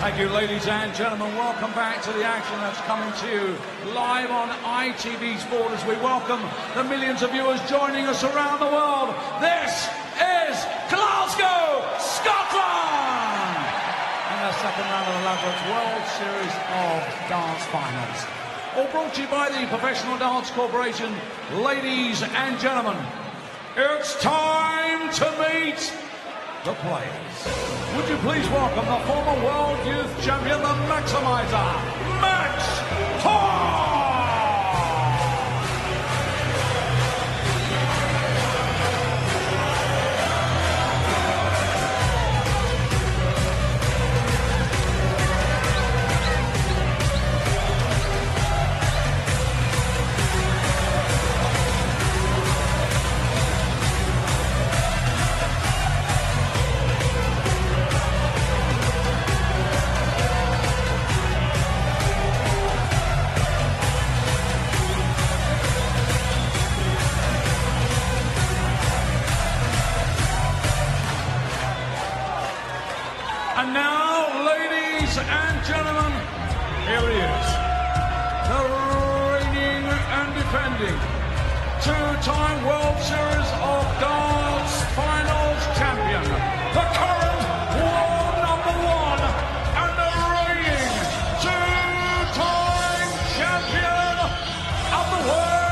Thank you, ladies and gentlemen. Welcome back to the action that's coming to you live on ITV Sport as we welcome the millions of viewers joining us around the world. This is Glasgow, Scotland! And the second round of the Ladbrokes World Series of Darts Finals. All brought to you by the Professional Darts Corporation. Ladies and gentlemen, it's time to meet the players. Would you please welcome the former World Youth Champion, the Maximiser, Max Hopp! And now, ladies and gentlemen, here he is, the reigning and defending two-time World Series of Darts Finals champion, the current world #1 and the reigning two-time champion of the world,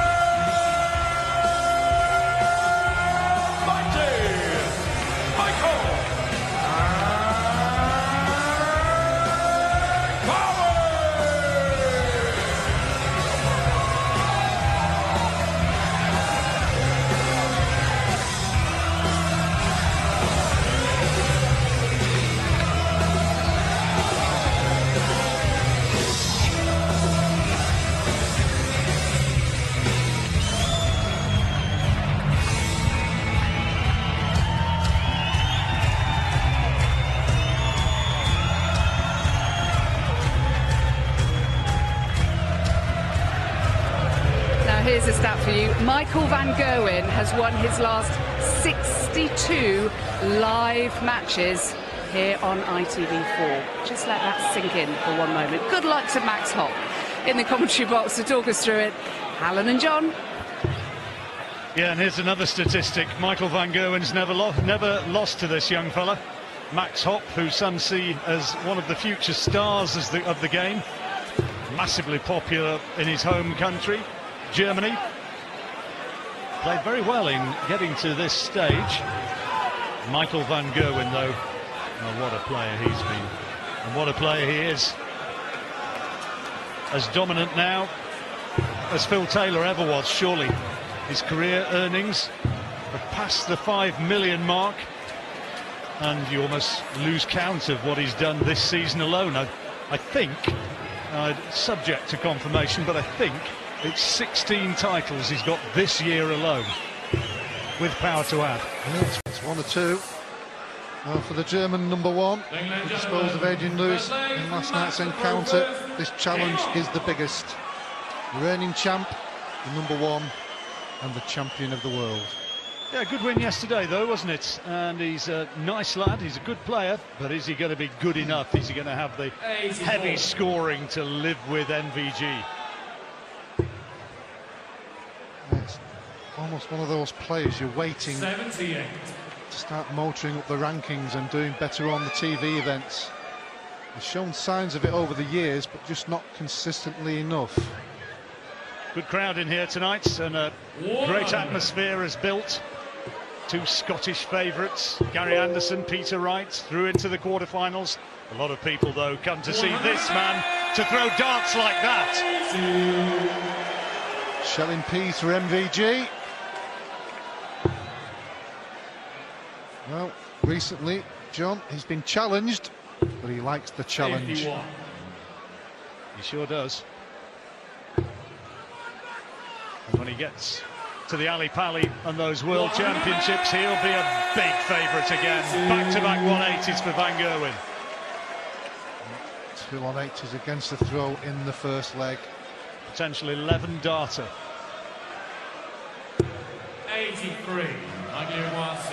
Here's a stat for you. Michael van Gerwen has won his last 62 live matches here on ITV4. Just let that sink in for one moment. Good luck to Max Hopp in the commentary box to talk us through it. Alan and John. Yeah, and here's another statistic. Michael van Gerwen's never lost to this young fella. Max Hopp, who some see as one of the future stars of the game. Massively popular in his home country, Germany. Played very well in getting to this stage. Michael van Gerwen, though, oh, what a player he's been, and what a player he is. As dominant now as Phil Taylor ever was, surely. His career earnings have passed the 5 million mark, and you almost lose count of what he's done this season alone. I think, subject to confirmation, but I think it's 16 titles he's got this year alone, with power to add. It's 1 or 2 for the German #1. He disposed of Adrian Lewis in last night's encounter. This challenge is the biggest. The reigning champ, the #1, and the champion of the world. Yeah, good win yesterday, though, wasn't it? And he's a nice lad, he's a good player, but is he going to be good enough? Is he going to have the heavy scoring to live with MVG? It's almost one of those players you're waiting to start motoring up the rankings and doing better on the TV events. He's shown signs of it over the years, but just not consistently enough. Good crowd in here tonight, and a great atmosphere is built. Two Scottish favourites, Gary Anderson, Peter Wright, through into the quarterfinals. A lot of people, though, come to see this man to throw darts like that. Shelling peas for MVG. Well, recently, John, he's been challenged, but he likes the challenge. He sure does. And when he gets to the Ali Pali and those World Championships, he'll be a big favourite again. Back-to-back 180s for Van Gerwen. 2 180s against the throw in the first leg. Potential 11 darter. 83.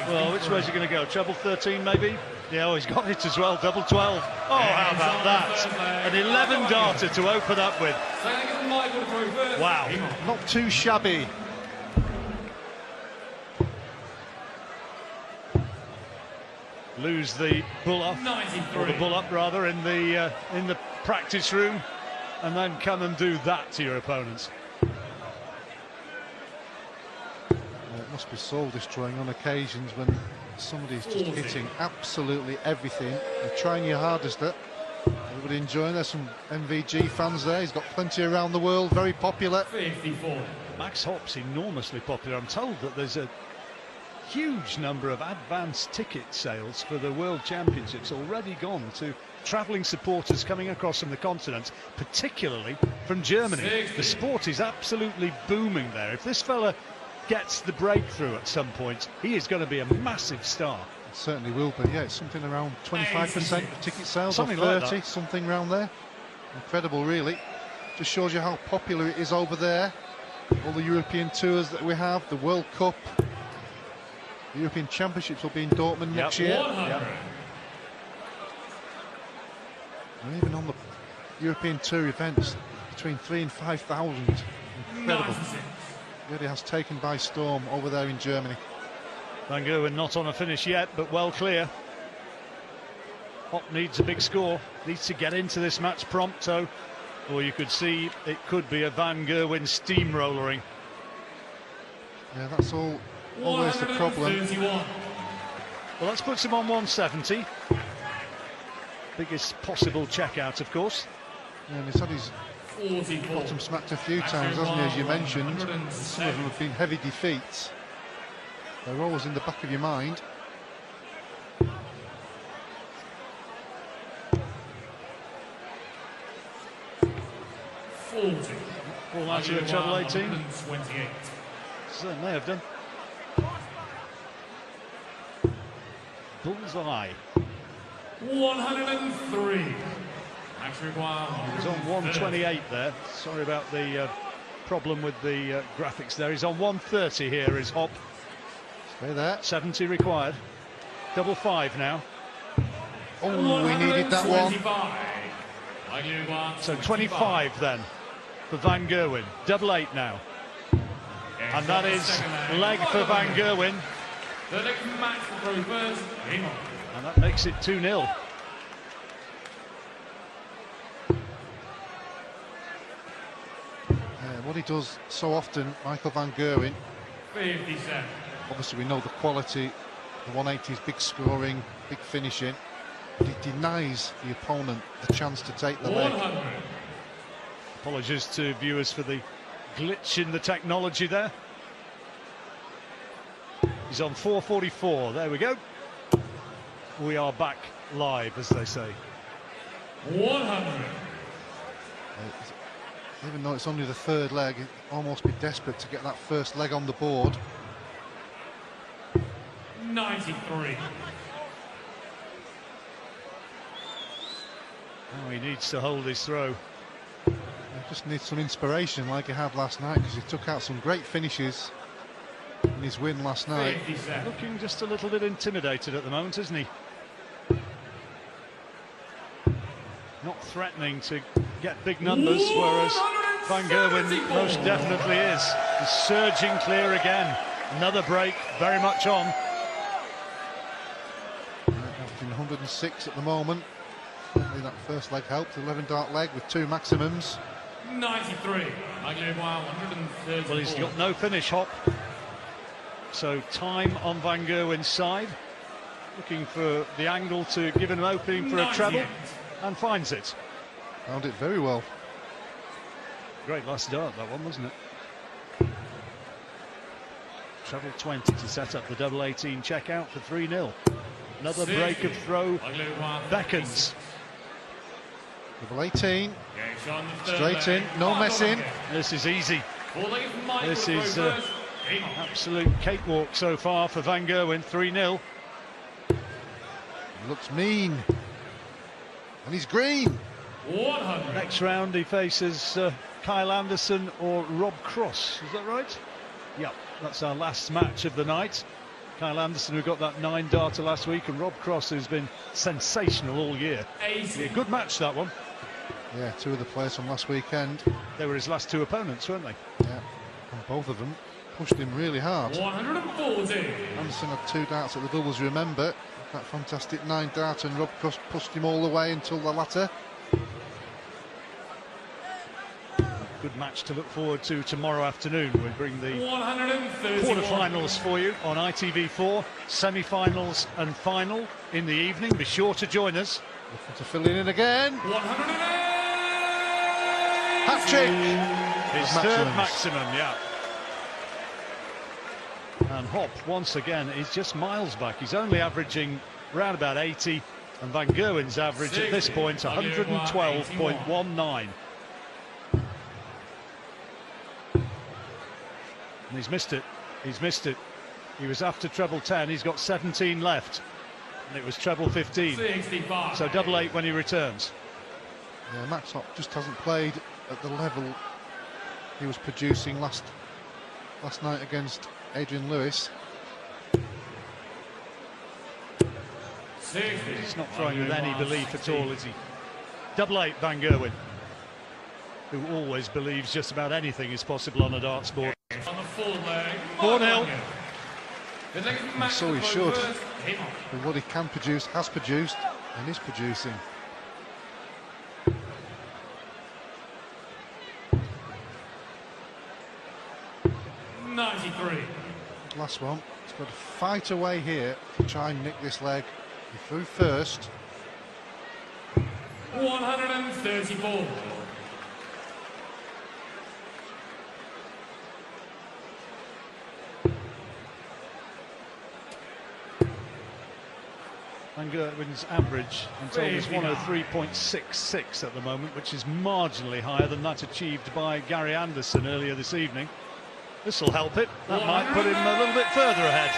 Well, which way is he going to go? Treble 13, maybe? Yeah, oh, he's got it as well, double 12. Oh, how about that? An 11 darter to open up with. Wow. Not too shabby. Lose the bull off, or the bull up rather, in the practice room, and then come and do that to your opponents. It must be soul destroying on occasions when somebody's just hitting absolutely everything. You're trying your hardest. Everybody enjoying. There's some MVG fans there. He's got plenty around the world. Very popular. 54. Max Hopp's enormously popular. I'm told that there's a huge number of advance ticket sales for the World Championships already gone to travelling supporters coming across from the continent, particularly from Germany. The sport is absolutely booming there. If this fella gets the breakthrough at some point, he is going to be a massive star. It certainly will be. Yeah, it's something around 25% of ticket sales, something or 30, like something around there. Incredible, really. Just shows you how popular it is over there. All the European tours that we have, the World Cup, the European Championships will be in Dortmund next year. Yep. And even on the European Tour events, between 3,000 and 5,000. Incredible. Really has taken by storm over there in Germany. Van Gerwen not on a finish yet, but well clear. Hopp needs a big score, needs to get into this match prompto, or you could see it could be a Van Gerwen steamrollering. Yeah, that's always the problem. Well, that puts him on 170. Biggest possible checkout, of course. Yeah, and he's had his bottom smacked a few times, hasn't he, as you mentioned. Some of them have been heavy defeats. They're always in the back of your mind. All out of treble 18. So they may have done. Bullseye. 103. He was on 128 there. Sorry about the problem with the graphics there. He's on 130 here, is Hopp. Stay there. 70 required. Double 5 now. Oh, we needed that one. So 25 then for Van Gerwen. Double 8 now. And that is leg for Van Gerwen. And that makes it 2-0. What he does so often, Michael Van Gerwen, 57. obviously we know the quality, the 180s, big scoring, big finishing, but he denies the opponent the chance to take the leg. Apologies to viewers for the glitch in the technology there. He's on 444, there we go. We are back live, as they say. 100. Even though it's only the third leg, he'd almost be desperate to get that first leg on the board. 93. Oh, he needs to hold his throw. He just needs some inspiration like he had last night, because he took out some great finishes in his win last night. 57. Looking just a little bit intimidated at the moment, isn't he? Not threatening to get big numbers, whereas Van Gerwen most definitely is. He's surging clear again. Another break, very much on. Averaging 106 at the moment. Certainly that first leg helped. 11 dart leg with 2 maximums. 93. 134. Well, he's got no finish, Hopp. So time on Van Gerwen's side. Looking for the angle to give him an opening for a treble. And finds it. Found it very well. Great last dart, that one, wasn't it? Treble 20 to set up the double 18 checkout for 3-0. Another break of throw beckons. Double 18. Straight in, no messing. This is easy. This is absolute cakewalk so far for Van Gerwen. 3-0. Looks mean. And he's green. 100. Next round he faces Kyle Anderson or Rob Cross, is that right? Yep, that's our last match of the night. Kyle Anderson, who got that 9 darter last week, and Rob Cross, who's been sensational all year. Yeah, good match, that one. Yeah, 2 of the players from last weekend. They were his last 2 opponents, weren't they? Yeah, and both of them pushed him really hard. 140. Anderson had 2 darts at the doubles, remember. That fantastic 9 dart, and Rob Cross pushed him all the way until the latter. Good match to look forward to tomorrow afternoon. We bring the quarterfinals for you on ITV4, semi-finals and final in the evening. Be sure to join us. Looking to fill in again. Hat-trick! His third maximum, yeah. And Hopp, once again, is just miles back. He's only averaging around about 80, and Van Gerwen's average at this point 112.19. And he's missed it. He's missed it. He was after treble 10. He's got 17 left. And it was treble 15. 65. So double 8 when he returns. Yeah, Max Hopp just hasn't played at the level he was producing last night against Adrian Lewis. He's not throwing with any belief at all, is he? Double 8, Van Gerwen, who always believes just about anything is possible on a darts board. 4-0. And so he should. With what he can produce, has produced, and is producing. Last one. He's got to fight away here to try and nick this leg. He threw first. 134. Van Gerwen's average, I'm told, is 103.66 at the moment, which is marginally higher than that achieved by Gary Anderson earlier this evening. This will help it. That might put him a little bit further ahead.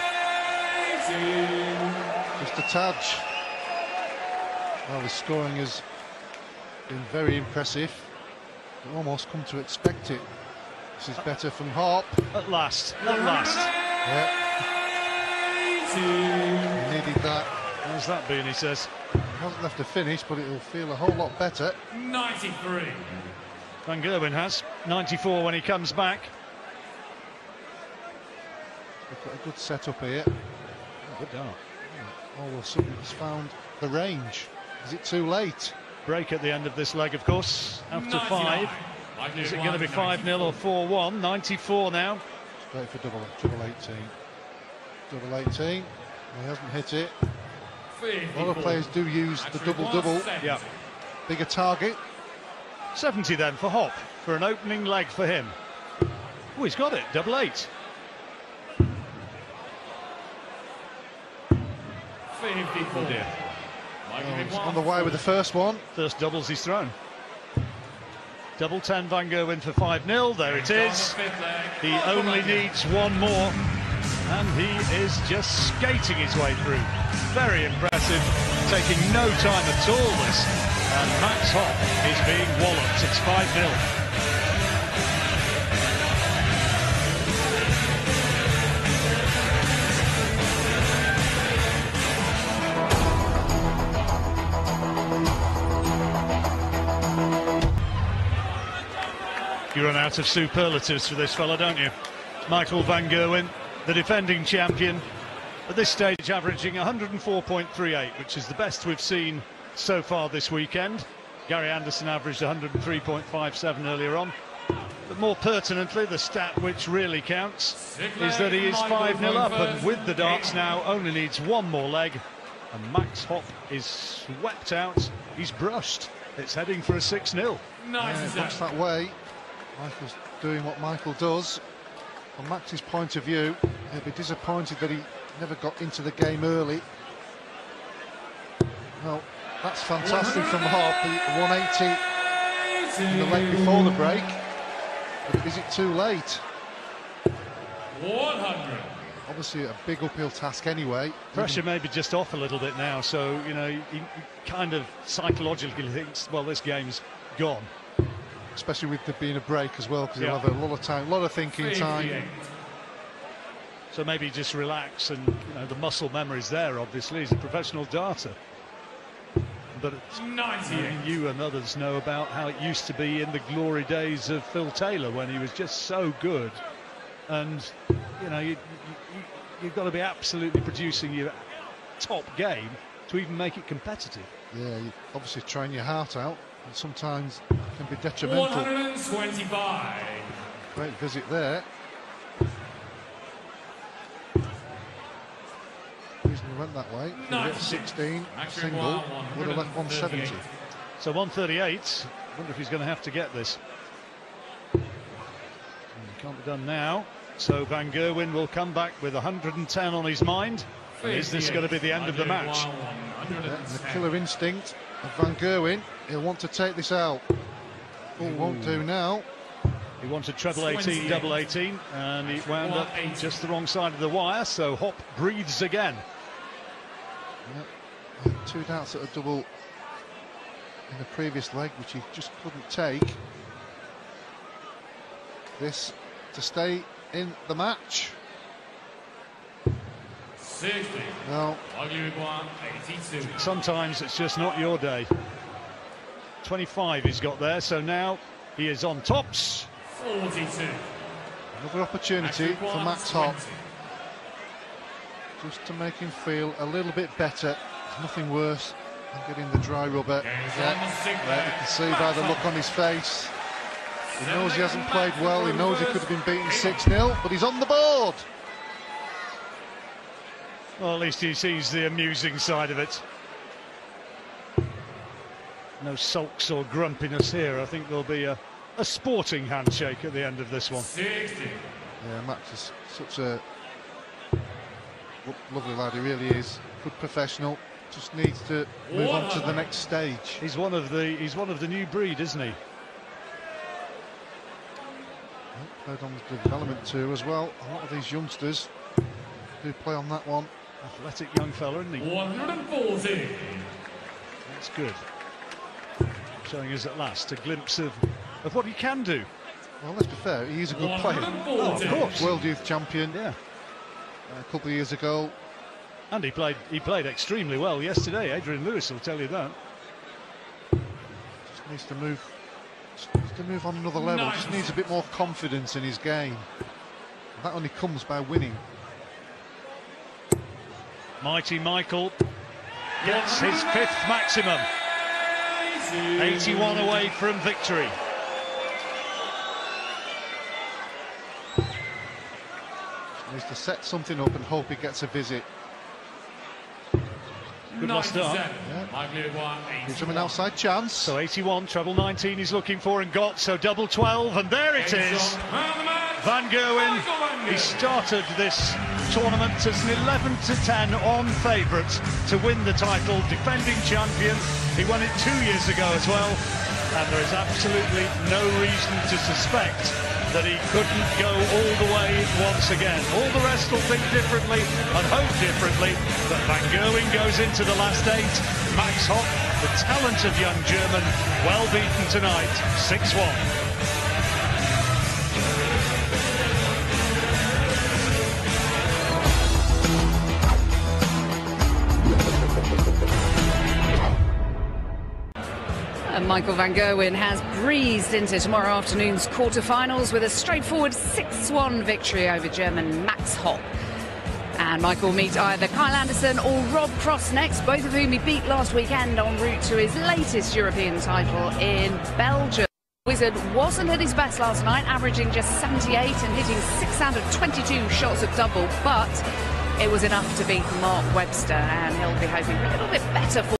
Just a touch. Well, the scoring has been very impressive. You almost come to expect it. This is better from Hopp. At last, at last. Yeah. He needed that. How's that been, he says? He hasn't left a finish, but it'll feel a whole lot better. 93. Van Gerwen has 94 when he comes back. We've got a good setup here. Good dart. All of a sudden he's found the range. Is it too late? Break at the end of this leg, of course, after 99. 5. Is it going to be 5-0 or 4-1? 94 now. Straight for double 18. Double 18. He hasn't hit it. A lot of players do use the double-double. Yeah. Bigger target. 70 then for Hopp, for an opening leg for him. Oh, he's got it, double 8. 54. Oh dear. He's on the way with the first one. First doubles he's thrown. Double 10 Van Gerwen for 5-0. There it is. He only needs one more, and he is just skating his way through. Very impressive, taking no time at all, this. And Max Hopp is being walloped. It's 5-0. You run out of superlatives for this fella, don't you? Michael Van Gerwen, the defending champion, at this stage averaging 104.38, which is the best we've seen so far this weekend. Gary Anderson averaged 103.57 earlier on. But more pertinently, the stat which really counts is that he is 5-0 up, and with the darts now only needs one more leg, and Max Hopp is swept out. He's brushed. It's heading for a 6-0. Much that way. Michael's doing what Michael does. From Max's point of view, he'll be disappointed that he never got into the game early. Well, that's fantastic from Hopp. 180 in the leg before the break. But is it too late? 100. Obviously a big uphill task anyway. Pressure maybe just off a little bit now, so, you know, he kind of psychologically thinks, well, this game's gone. Especially with there being a break as well, because he'll have a lot of time, a lot of thinking time. So maybe just relax, and the muscle memory's there. Obviously, he's a professional darter. But you and others know about how it used to be in the glory days of Phil Taylor, when he was just so good. And you've got to be absolutely producing your top game to even make it competitive. Yeah, you obviously train your heart out, and sometimes it can be detrimental. 125. Great visit there. The reason he went that way, if he hit 16 single, would have left 170. So 138. Wonder if he's going to have to get this. Can't be done now. So Van Gerwen will come back with 110 on his mind. And is this going to be the end of the match? Yeah, the killer instinct of Van Gerwen. He'll want to take this out. He won't do now. He wanted treble 18, double 18, and he wound up just the wrong side of the wire. So Hopp breathes again. Yeah. 2 darts at a double in the previous leg, which he just couldn't take. This to stay in the match. 60. No. 82. Sometimes it's just not your day. 25 he's got there, so now he is on tops. 42. Another opportunity for Max Hopp, just to make him feel a little bit better. There's nothing worse than getting the dry rubber. Yeah, you can see by the look on his face. He knows he hasn't played well, he knows he could have been beaten 6-0, but he's on the board. Well, at least he sees the amusing side of it. No sulks or grumpiness here. I think there'll be a sporting handshake at the end of this one. 60. Yeah, Max is such a lovely lad, he really is. Good professional, just needs to move on to the next stage. He's one of the new breed, isn't he? Played on the development tour as well. A lot of these youngsters do play on that one. Athletic young fella, isn't he? 140. That's good. Showing us at last a glimpse of what he can do. Well, let's be fair, he is a good player. Oh, of course. World Youth Champion. Yeah. A couple of years ago. And he played extremely well yesterday. Adrian Lewis will tell you that. Just needs to move on another level. Nice. Just needs a bit more confidence in his game. And that only comes by winning. Mighty Michael gets his 5th maximum. 81 away from victory. Just needs to set something up and hope he gets a visit. Good last start. Yeah. Gives him an outside chance. So 81, treble 19 he's looking for and got, so double 12, and there it is. Van Gerwen, he started this tournament as an 11-10 on favourite to win the title, defending champion. He won it 2 years ago as well, and there is absolutely no reason to suspect that he couldn't go all the way once again. All the rest will think differently and hope differently, but Van Gerwen goes into the last 8. Max Hopp, the talented young German, well beaten tonight, 6-1. And Michael Van Gerwen has breezed into tomorrow afternoon's quarterfinals with a straightforward 6-1 victory over German Max Hopp. And Michael will meet either Kyle Anderson or Rob Cross next, both of whom he beat last weekend en route to his latest European title in Belgium. Wizard wasn't at his best last night, averaging just 78 and hitting 6 out of 22 shots at double, but it was enough to beat Mark Webster, and he'll be hoping for a little bit better for